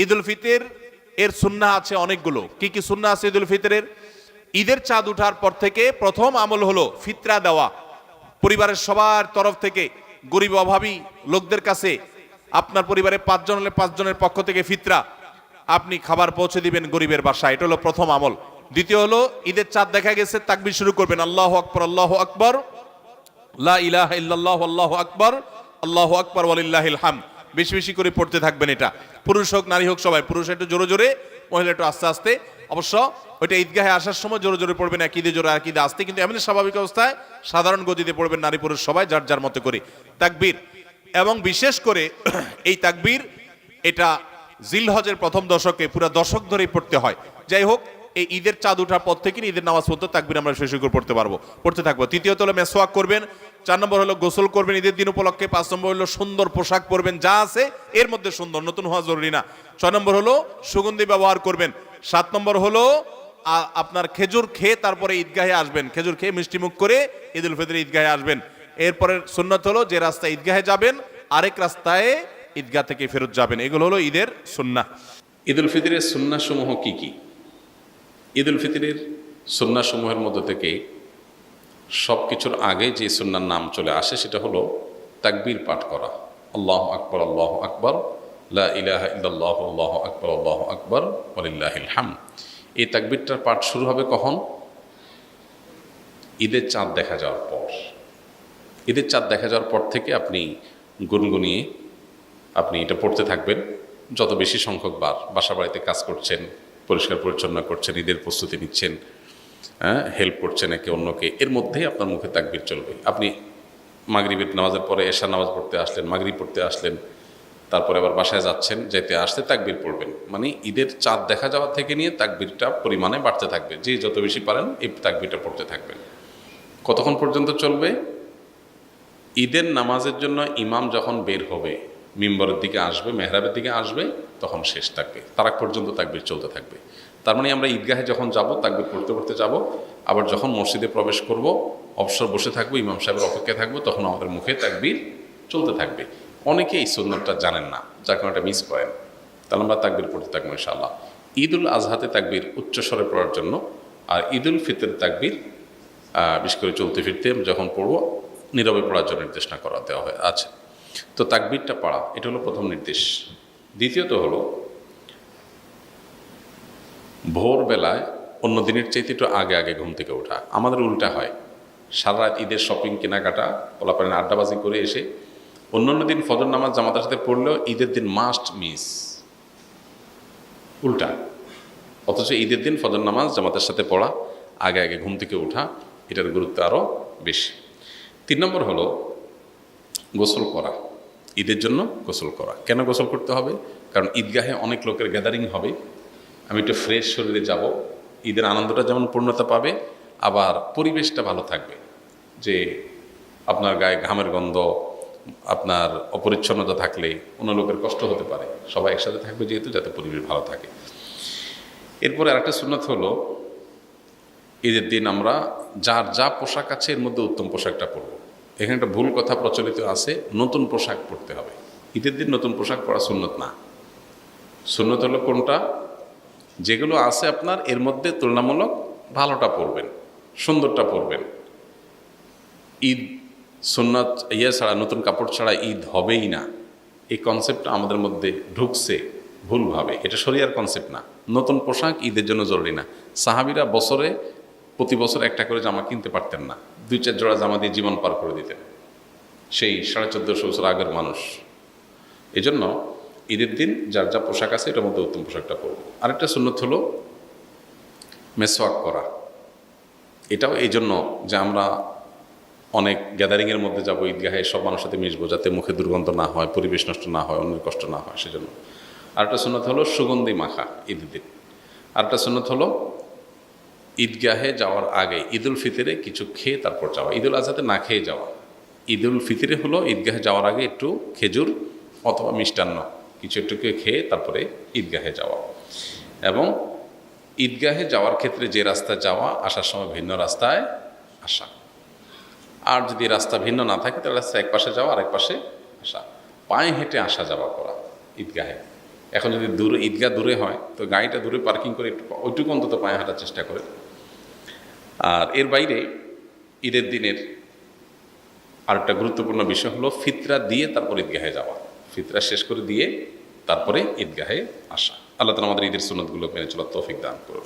ঈদুল ফিতর এর সুন্নাহ আছে অনেকগুলো। কি কি সুন্নাহ আছে ঈদুল ফিতরের? ঈদের চাঁদ ওঠার পর থেকে প্রথম আমল হলো ফিতরা দেওয়া। পরিবারের সবার তরফ থেকে গরিব অভাবী লোকদের কাছে আপনার পরিবারে 5 জন হলে 5 জনের পক্ষ থেকে ফিতরা আপনি খাবার পৌঁছে দিবেন গরিবের বাসায়। এটা হলো প্রথম আমল। দ্বিতীয় হলো ঈদের চাঁদ দেখা গেছে তাকবীর শুরু করবেন, আল্লাহু আকবার আল্লাহু আকবার, লা ইলাহা ইল্লাল্লাহ আল্লাহু আকবার আল্লাহু আকবার ওয়ালিল্লাহিল হামদ। বেশি বেশি করে পড়তে থাকবেন। এটা পুরুষ হোক নারী হোক সবাই, পুরুষ একটু জোরে জোরে, মহিলা একটু আস্তে আস্তে। অবশ্য ওইটা ঈদগাহে আসার সময় জোরে জোরে পড়বেন, একইদে জোরে একইদে আস্তে, কিন্তু এমনি স্বাভাবিক অবস্থায় সাধারণ গতিতে পড়বেন নারী পুরুষ সবাই যার যার মতো করে তাকবীর। এবং বিশেষ করে এই তাকবীর এটা জিলহজের প্রথম দশকে পুরো দশক ধরেই পড়তে হয়। যাই হোক, এই ঈদের চাঁদ ওঠার পর থেকে ঈদের নামাজ পড়তে তাকবীর আমরা শেষ করে পড়তে থাকবো। তৃতীয়ত হলো মেসওয়াক করবেন। 4 নম্বর হলো গোসল করবেন ঈদের দিন উপলক্ষে। 5 নম্বর হলো সুন্দর পোশাক পরবেন, যা আছে এর মধ্যে সুন্দর, নতুন হওয়া জরুরি না। 6 নম্বর হলো সুগন্ধি ব্যবহার করবেন। 7 নম্বর হলো আপনার খেজুর খেয়ে তারপরে ঈদগাহে আসবেন, খেজুর খেয়ে মিষ্টি মুখ করে ঈদুল ফিতর ঈদগাহে আসবেন। এরপরে সুন্নাত হলো যে রাস্তায় ঈদগাহে যাবেন আরেক রাস্তায় ঈদগাহ থেকে ফেরত যাবেন। এগুলো হলো ঈদের সুন্নাহ। ঈদুল ফিতরের সুন্নাহ সমূহ কি কি? ঈদুল ফিতরের সুন্নাহ সমূহের মধ্যে থেকে সব কিছুর আগে যে সুন্নার নাম চলে আসে সেটা হলো তাকবীর পাঠ করা, আল্লাহু আকবার আল্লাহু আকবার, লা ইলাহা ইল্লাল্লাহ আল্লাহু আকবার আল্লাহু আকবার ওয়ালিল্লাহিল হামদ। এই তাকবীরটার পাঠ শুরু হবে কখন? ঈদের চাঁদ দেখা যাওয়ার পর। ঈদের চাঁদ দেখা যাওয়ার পর থেকে আপনি গুনগুনিয়ে আপনি এটা পড়তে থাকবেন যত বেশি সংখ্যক বার। বাসা বাড়িতে কাজ করছেন, পরিষ্কার পরিচ্ছন্ন করছেন, ঈদের প্রস্তুতি নিচ্ছেন, হেল্প করছেন একে অন্যকে, এর মধ্যেই আপনার মুখে তাকবীর চলবে। আপনি মাগরিবের নামাজের পরে এশার নামাজ পড়তে আসলেন, মাগরিব পড়তে আসলেন, তারপরে আবার বাসায় যাচ্ছেন, যেতে আসতে তাকবীর পড়বেন। মানে ঈদের চাঁদ দেখা যাওয়া থেকে নিয়ে তাকবীরটা পরিমাণে বাড়তে থাকবে। যে যত বেশি পারেন এই তাকবীরটা পড়তে থাকবেন। কতক্ষণ পর্যন্ত চলবে? ঈদের নামাজের জন্য ইমাম যখন বের হবে, মিম্বরের দিকে আসবে, মেহরাবের দিকে আসবে, তখন শেষ থাকবে। তার আগ পর্যন্ত তাকবীর চলতে থাকবে। তার মানে আমরা ঈদগাহে যখন যাব তাকবীর পড়তে পড়তে যাব, আবার যখন মসজিদে প্রবেশ করব অবসর বসে থাকবো, ইমাম সাহেবের অপেক্ষায় থাকবো, তখন আমাদের মুখে তাকবীর চলতে থাকবে। অনেকে এই সুন্নাতটা জানেন না, যার কারণে এটা মিস করেন। তাহলে আমরা তাকবীর পড়তে থাকবো ইনশাআল্লাহ। ঈদুল আজহাতে তাকবীর উচ্চস্বরে পড়ার জন্য, আর ঈদুল ফিতর তাকবীর বিশেষ করে চলতে ফিরতে যখন পড়বো নীরবে পড়ার জন্য নির্দেশনা করা দেওয়া হয় আছে। তো তাকবীরটা পড়া এটা হলো প্রথম নির্দেশ। দ্বিতীয়ত হলো ভোরবেলায় অন্য দিনের চাইতে একটু আগে আগে ঘুম থেকে ওঠা। আমাদের উল্টা হয়, সারা রাত ঈদের শপিং কেনাকাটা পোলাপানের আড্ডাবাজি করে এসে অন্য দিন ফজর নামাজ জামাতের সাথে পড়লেও ঈদের দিন মাস্ট মিস, উল্টা। অথচ ঈদের দিন ফজর নামাজ জামাতের সাথে পড়া, আগে আগে ঘুম থেকে ওঠা, এটার গুরুত্ব আরও বেশি। 3 নম্বর হলো গোসল করা। ঈদের জন্য গোসল করা। কেন গোসল করতে হবে? কারণ ঈদগাহে অনেক লোকের গ্যাদারিং হবে, আমি একটু ফ্রেশ শরীরে যাব, ঈদের আনন্দটা যেমন পূর্ণতা পাবে, আবার পরিবেশটা ভালো থাকবে। যে আপনার গায়ে ঘামের গন্ধ, আপনার অপরিচ্ছন্নতা থাকলে অন্য লোকের কষ্ট হতে পারে। সবাই একসাথে থাকবে যেহেতু, যাতে পরিবেশ ভালো থাকে। এরপরে আরেকটা সুন্নাত হলো ঈদের দিন আমরা যার যা পোশাক আছে এর মধ্যে উত্তম পোশাকটা পরবো। এখানে একটা ভুল কথা প্রচলিত আছে, নতুন পোশাক পরতে হবে। ঈদের দিন নতুন পোশাক পরা সুন্নত না। সুন্নত হলো কোনটা? যেগুলো আছে আপনার এর মধ্যে তুলনামূলক ভালোটা পরবেন, সুন্দরটা পরবেন। ঈদ সুন্নত ছাড়া, নতুন কাপড় ছাড়া ঈদ হবেই না, এই কনসেপ্টটা আমাদের মধ্যে ঢুকছে ভুলভাবে। এটা শরিয়ার কনসেপ্ট না। নতুন পোশাক ঈদের জন্য জরুরি না। সাহাবীরা প্রতি বছর একটা করে জামা কিনতে পারতেন না, 2-4 জোড়া জামা দিয়ে জীবন পার করে দিতেন সেই 1450 বছর আগের মানুষ। এজন্য ঈদের দিন যার যা পোশাক আছে এটার মধ্যে উত্তম পোশাকটা পরব। আরেকটা সুন্নত হলো মেসওয়াক করা। এটাও এই জন্য যে আমরা অনেক গ্যাদারিংয়ের মধ্যে যাবো, ঈদগাহে সব মানুষের সাথে মিশবো, যাতে মুখে দুর্গন্ধ না হয়, পরিবেশ নষ্ট না হয়, অন্যের কষ্ট না হয়, সেজন্য। আরেকটা সুন্নত হলো সুগন্ধি মাখা ঈদের দিন। আরেকটা সুন্নত হলো ঈদগাহে যাওয়ার আগে ঈদুল ফিতরে কিছু খেয়ে তারপর যাওয়া, ঈদুল আজহাতে না খেয়ে যাওয়া। ঈদুল ফিতরে হলো ঈদগাহে যাওয়ার আগে একটু খেজুর অথবা মিষ্টান্ন কিছু একটু খেয়ে তারপরে ঈদগাহে যাওয়া। এবং ঈদগাহে যাওয়ার ক্ষেত্রে যে রাস্তায় যাওয়া, আসার সময় ভিন্ন রাস্তায় আসা। আর যদি রাস্তা ভিন্ন না থাকে তাহলে রাস্তা এক পাশে যাওয়া, আরেক পাশে আসা। পায়ে হেঁটে আসা যাওয়া করা ঈদগাহে, এখন যদি দূরে ঈদগাহ দূরে হয় তো গাড়িটা দূরে পার্কিং করে একটু ওইটুকু অন্তত পায়ে হাঁটার চেষ্টা করে। আর এর বাইরে ঈদের দিনের আরেকটা গুরুত্বপূর্ণ বিষয় হলো ফিতরা দিয়ে তারপর ঈদগাহে যাওয়া, ফিতরা শেষ করে দিয়ে তারপরে ঈদগাহে আসা। আল্লাহ তাআলা আমাদের ঈদের সুন্নতগুলো মেনে চলার তৌফিক দান করুন।